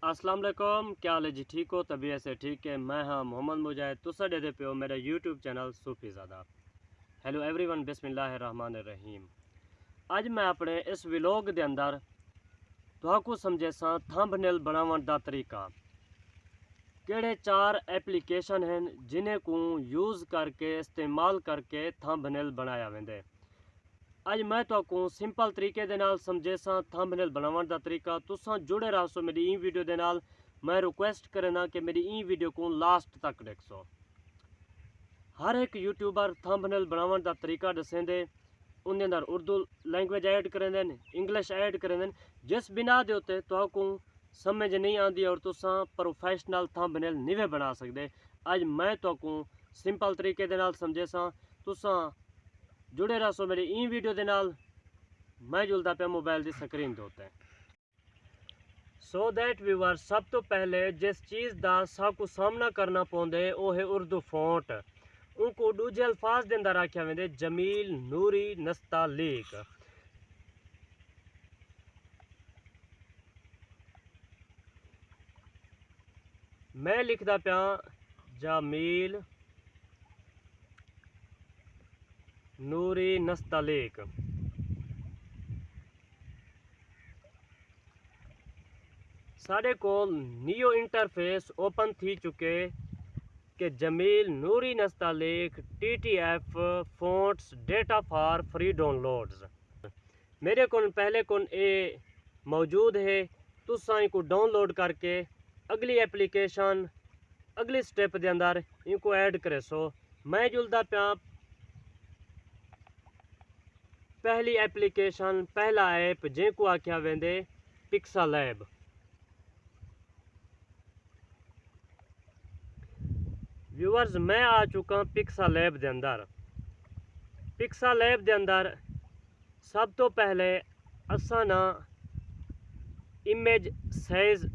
अस्सलाम वालेकुम, क्या हाल है जी? ठीक हो? तबीयत से ठीक है? मैं हाँ मोहम्मद मुजाहिद तुसा दे पे हो मेरा यूट्यूब चैनल सूफीज़ादा। हेलो एवरीवन, बिस्मिल्लाहिर्रहमानिर्रहीम। अज मैं अपने इस व्लॉग के अंदर तुहाकू समझे सा थंबनेल बनावन दा तरीका। केड़े चार एप्लीकेशन हैं जिन्हें को यूज़ करके इस्तेमाल करके थंबनेल बनाया वेंदे। अज मैं तुहाकू सिंपल तरीके दे नाल समझे सा थंबनेल बनावन दा तरीका। तुसा जुड़े रहो मेरी ई वीडियो दे नाल। मैं रिक्वेस्ट करना कि मेरी ई वीडियो को लास्ट तक देखो। हर एक यूट्यूबर थंबनेल बनावन दा तरीका दसेंदे, उनके अंदर उर्दू लैंग्वेज ऐड करेंदे, इंग्लिश ऐड करेंदे, जिस बिना दे उत्ते तुहाकू समझ नहीं आती और तुसा प्रोफेशनल थंबनेल नहीं बना सकते। अज मैं तुहाकू सिंपल तरीके दे नाल समझे सा। तुसा जुड़े रहो मेरी ई वीडियो के नाल। मैं जुलता पे मोबाइल की स्क्रीन के उत्ते। सो दैट व्यूअर, सब तो पहले जिस चीज़ का साकू सामना करना पौंदे वो है उर्दू फॉन्ट। उनको दूजे अल्फाज के अंदर आख्या वेंदे जमील नूरी नस्तालीक। मैं लिखदा पिया जमील नूरी नस्तालीक। साढ़े को नियो इंटरफेस ओपन थी चुके कि जमील नूरी Nastaliq TTF fonts data for free downloads. मेरे को पहले को ये मौजूद है। तुसा इनको डाउनलोड करके अगली एप्लीकेशन अगली स्टेप के अंदर इनको ऐड करे सो। मैं जुलदा पिया पहली एप्लीकेशन पहला ऐप जिनको आख्या वेंदे पिक्सालैब। व्यूअर्स, मैं आ चुका पिक्सालैब के अंदर। पिक्सालैब के अंदर सब तो पहले असा ना इमेज साइज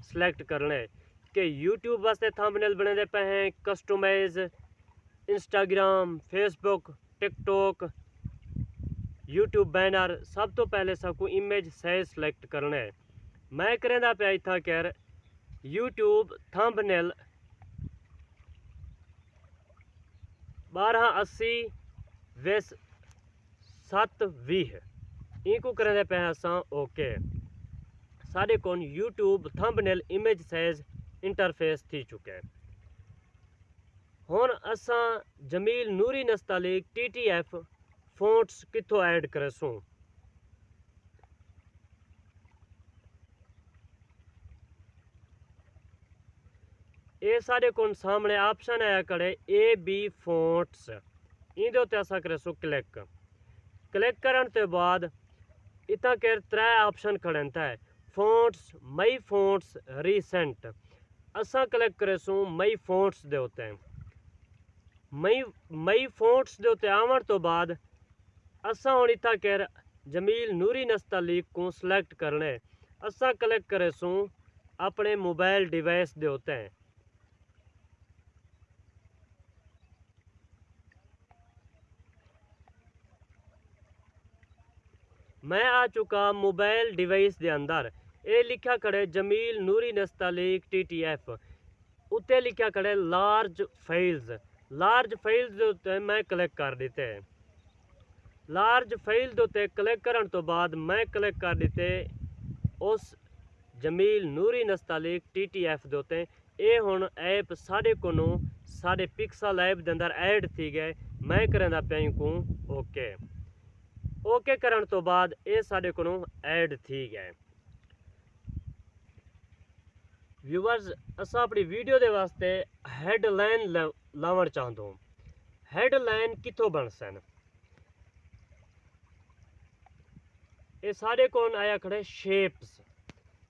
सिलेक्ट करना है कि यूट्यूब वास्ते थंबनेल बने पे हैं, customise Instagram, Facebook, TikTok, YouTube banner. सब तो पहले सबको इमेज साइज सिलेक्ट करना है। मैं करेंदा पे इतना कर यूट्यूब थंबनेल 1280 वेस 720 इनको करेंदे पे असा ओके। साढ़े को YouTube thumbnail image size interface थी चुके हैं। हुन असा जमील नूरी नस्तालीक TTF फोन्ट्स कितों ऐड करे सूँ। ये साढ़े को सामने ऑप्शन आया करे AB फोन्ट्स। इंदे उत्ते असा करे सो क्लिक। क्लिक करने के बाद इतना कर 3 ऑप्शन खड़े है फोन्ट्स, मई फोन्ट्स, रीसेंट। असा क्लिक करे सो मई फोन्ट्स दे उत्ते। मई फोन्ट्स दे उत्ते आवन तो बाद असा हुण इतना कर जमील नूरी नस्तालीक को सिलेक्ट करना है। असा क्लिक करे सो अपने मोबाइल डिवाइस दे उत्ते। मैं आ चुका मोबाइल डिवाइस के अंदर। ये लिखा खड़े जमील नूरी नस्तालीक TTF। उत्ते लिखा खड़े लार्ज फाइल्स। लार्ज फाइल्स के उत्ते मैं क्लिक कर दिते। लार्ज फाइल के उत्ते क्लिक करने तो बाद मैं क्लिक कर दिते उस जमील नूरी नस्तालीक TTF के उत्ते। ये हुण ऐप साढ़े को साढ़े पिक्सालैब के अंदर ऐड थी गए। मैं करेंदा पिया को ओके। ओके करने तो बाद ये साढ़े को ऐड थी गए। व्यूअर्स, असा अपनी वीडियो के वास्ते हैडलाइन लावण चाहते हो। हैडलाइन कितों बन सन। ये साढ़े को आया खड़े शेप्स।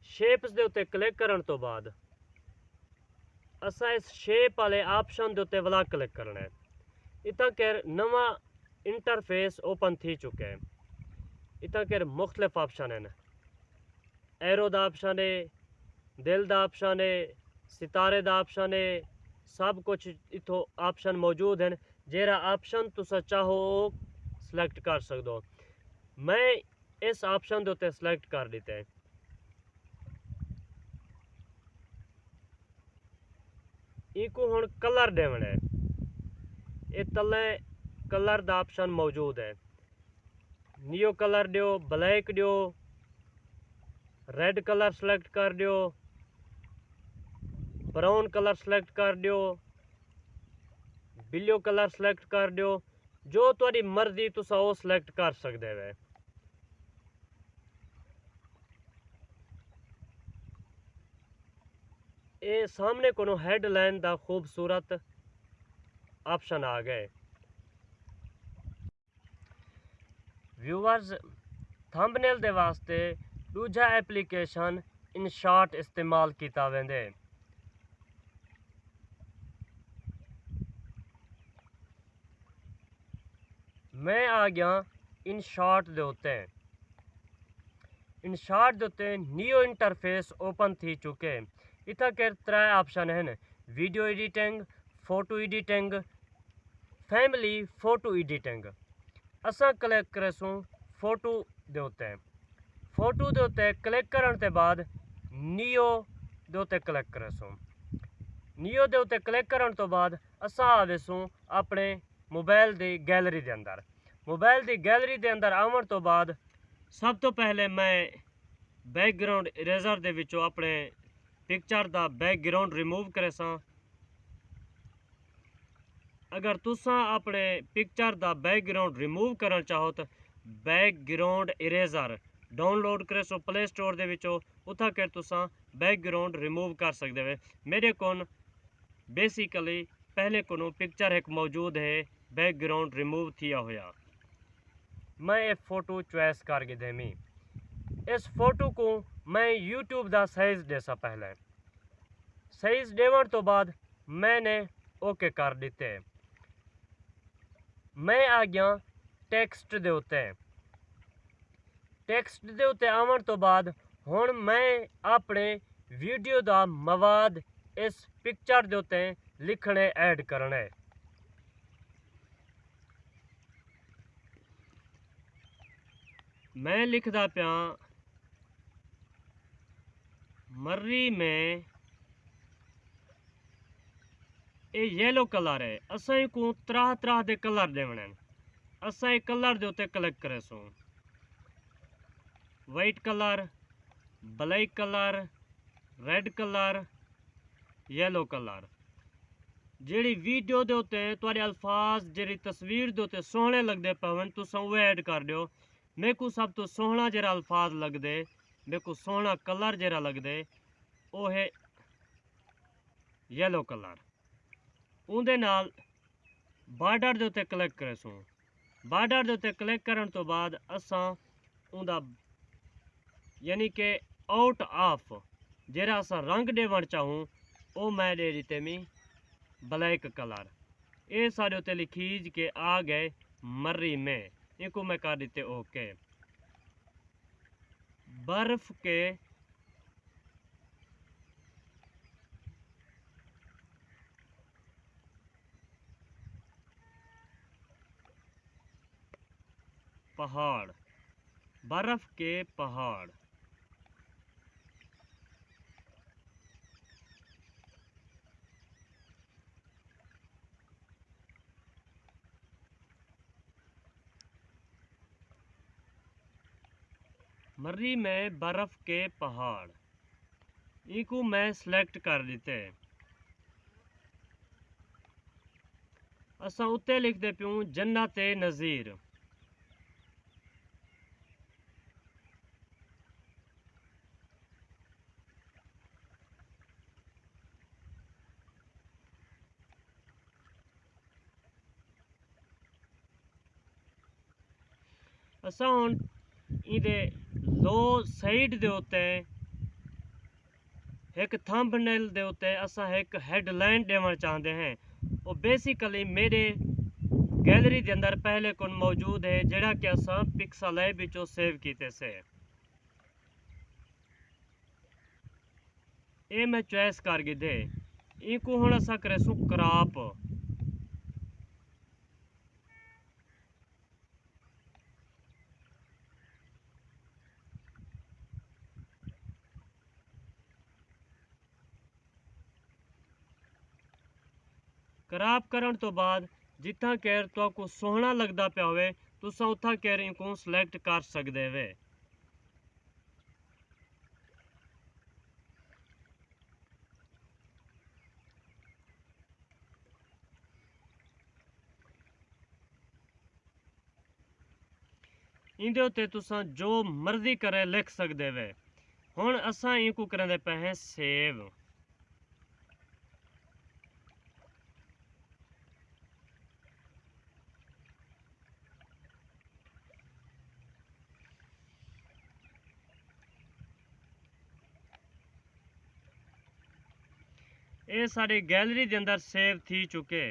शेप्स के उत्ते क्लिक करने तो बाद असा इस शेप वाले ऑप्शन के उत्ते वाला क्लिक करना है। इतना कर नवा इंटरफेस ओपन थी चुके हैं। इतना कर मुख्तलिफ ऑप्शन हैं। एरो का ऑप्शन है, दिल का ऑप्शन है, सितारे का ऑप्शन है। सब कुछ इतो ऑप्शन मौजूद हैं। जेरा ऑप्शन तुसा चाहो सिलेक्ट कर सकते हो। मैं इस ऑप्शन के उत्ते सिलेक्ट कर दिते। इको हुण कलर देवना है। ये तले कलर दा ऑप्शन मौजूद है। नियो कलर दियो, ब्लैक दियो, रेड कलर सिलेक्ट कर दियो, ब्राउन कलर सिलेक्ट कर दियो, ब्लू कलर सिलेक्ट कर दियो। जो तुहाडी मर्जी तुसा वो सिलेक्ट कर सकते हो। ये सामने को हेडलाइन दा खूबसूरत ऑप्शन आ गए। व्यूअर्स, थंबनेल दे वास्ते दूजा एप्लीकेशन इनशॉट इस्तेमाल किया वेंदे। मैं आ गया इनशॉट दे उत्ते। इनशॉट दे उत्ते न्यू इंटरफेस ओपन थी चुके। इतना के 3 ऑप्शन हैं: video editing, photo editing, family photo editing. असा क्लिक करेसूँ फोटो दे उत्ते। फोटो दे उत्ते क्लिक करने के बाद नियो दे उत्ते क्लिक करेसूँ। नियो दे उत्ते क्लिक करने तो बाद असा आवेसूँ अपने मोबाइल की गैलरी के अंदर। मोबाइल की गैलरी के अंदर आवन तो बाद सब तो पहले मैं बैकग्राउंड इरेजर दे विचों अपने पिक्चर का बैकग्राउंड रिमूव करे सां। अगर तुसा अपने पिक्चर का बैकग्राउंड रिमूव करना चाहो तो बैकग्राउंड इरेजर डाउनलोड करे सो प्ले स्टोर दे विचों। उथा कर तुसा बैकग्राउंड रिमूव कर सकते हो। मेरे को बेसिकली पहले को पिक्चर एक मौजूद है बैकग्राउंड रिमूव किया हुआ। मैं एक फ़ोटो चॉइस करके देमी। इस फोटो को मैं यूट्यूब का साइज़ देसा। पहले साइज़ देवन तो बाद मैंने ओके कर दिते। मैं आ गया टेक्स्ट दे उत्ते। टेक्स्ट दे उत्ते आवन तो बाद हुण मैं अपने वीडियो का मवाद इस पिक्चर दे उत्ते लिखने ऐड करने। मैं लिखदा पिया मर्री में ये येलो कलर है। असां को तरह तरह के कलर देवने। असां कलर दे उत्ते क्लिक करेसूँ। White colour, black colour, red colour, yellow colour. जी वीडियो दे उत्ते तुहाडे अल्फाज जी तस्वीर दे उत्ते सोहने लगते पवन तुसां वो ऐड कर दियो। मेरे को सब तो सोहना जरा अल्फाज लगते, मेरे को सोहना कलर जरा लगते वो है येलो कलर। उहदे नाल बार्डर दे उत्ते क्लिक करेसूँ। बार्डर दे उत्ते क्लिक करने तो बाद असां उहदा यानी कि आउट ऑफ जरा असां रंग देवन चाहूँ वो मैं दे दिते मी ब्लैक कलर। ये सारे उत्ते लिखीज के आ गए मर्री में। इनको मैं कर देते ओके। बर्फ के पहाड़, बर्फ के पहाड़। मर्री में बर्फ के पहाड़। इनको मैं सिलेक्ट कर देते। असा उत्ते लिखते प्यूँ जन्नत नज़ीर। असा हुण इहदे लो साइड दे उत्ते एक थंबनेल दे उत्ते असा एक हेडलाइन देना चाहते हैं। वो बेसिकली मेरे गैलरी के अंदर पहले को मौजूद है जड़ा कि असा पिक्सल लैब विचों सेव किते से। ये मैं चॉइस करके दे। इनको हुण असा करेसूँ क्रॉप। क्रॉप करन तो बाद जिथा केयर तुहानू सोहना लगदा पिया होवे तुसां उत्था केयर इनकू सिलेक्ट कर सकदे वे। इंदे उत्ते तुसां जो मर्जी करे लिख सकदे वे। हुण असां इनकू करदे पे हैं सेव। ये साड़ी गैलरी के अंदर सेव थी चुके।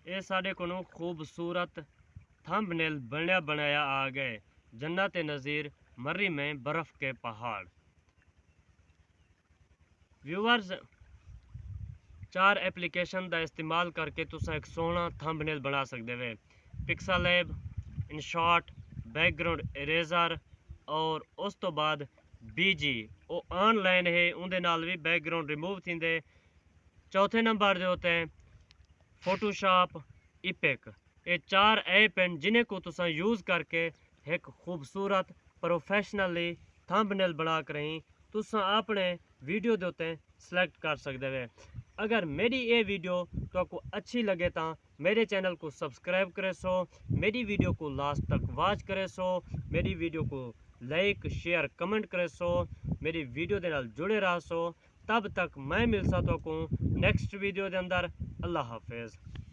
ये साढ़े को खूबसूरत थंबनेल बनया बनाया आ गए। जन्नत नज़ीर मर्री में बर्फ़ के पहाड़। व्यूअर्स 4 एप्लीकेशन का इस्तेमाल करके तुसा एक सोहना थंबनेल बना सकते वे। पिक्सालैब, इनशॉट, बैकग्राउंड इरेजर और उस तो बाद बीजी वो ऑनलाइन है, उनके नाल भी बैकग्राउंड रिमूव थींदे। चौथे नंबर दे होते हैं फोटोशॉप, इपिक। ये 4 ऐप हैं जिन्हें को तुसा यूज़ करके एक खूबसूरत प्रोफेशनली थंबनेल बना कर ही तुसा अपने वीडियो दे उत्ते सिलेक्ट कर सकते वे। अगर मेरी ये वीडियो तो आपको अच्छी लगे तो मेरे चैनल को सब्सक्राइब करे सो, मेरी वीडियो को लास्ट तक वॉच करे सो, मेरी वीडियो को लाइक शेयर कमेंट करे सो, मेरी वीडियो के नाल जुड़े रह सो। तब तक मैं मिलसा तो को नेक्स्ट वीडियो के अंदर। अल्लाह हाफिज़।